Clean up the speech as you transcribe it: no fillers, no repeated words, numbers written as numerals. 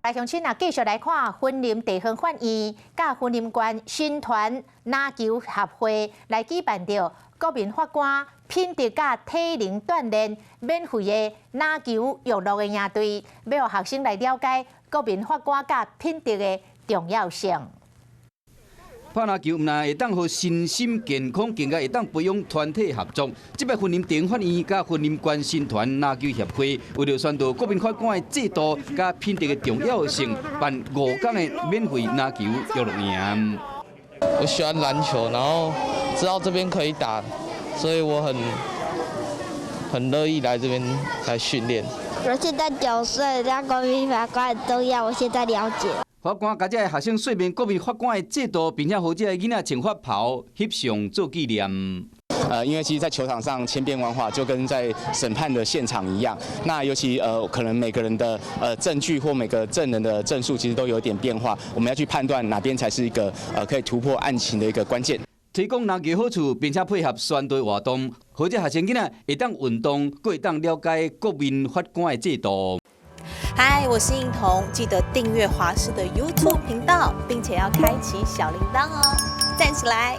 来乡亲啊，继续来看婚林地方法院甲婚林县新团篮球协会来举办着国民法官品德甲体能锻炼免费的篮球娱乐的营队，要学生来了解国民法官甲品德的重要性。 拍篮球唔但会当互身心健康，更加会当培养团体合作。这摆婚林地方法院甲婚林县新团篮球协会为了宣导国民法官的制度甲品德的重要性，办5天的免费篮球娱乐营。我喜欢篮球，然后知道这边可以打，所以我很乐意来这边来训练。我现在9岁，当国民法官很重要，我现在了解。 法官甲这个学生说明国民法官的制度，并且和这个囡仔穿法袍翕相做纪念。因为其实，在球场上千变万化，就跟在审判的现场一样。那尤其可能每个人的证据或每个证人的证述，其实都有点变化。我们要去判断哪边才是一个可以突破案情的一个关键。提供篮球好处，并且配合宣传活动，或者学生囡仔会当运动，佫会当了解国民法官的制度。 嗨，我是映彤，记得订阅华视的 YouTube 频道，并且要开启小铃铛哦，站起来！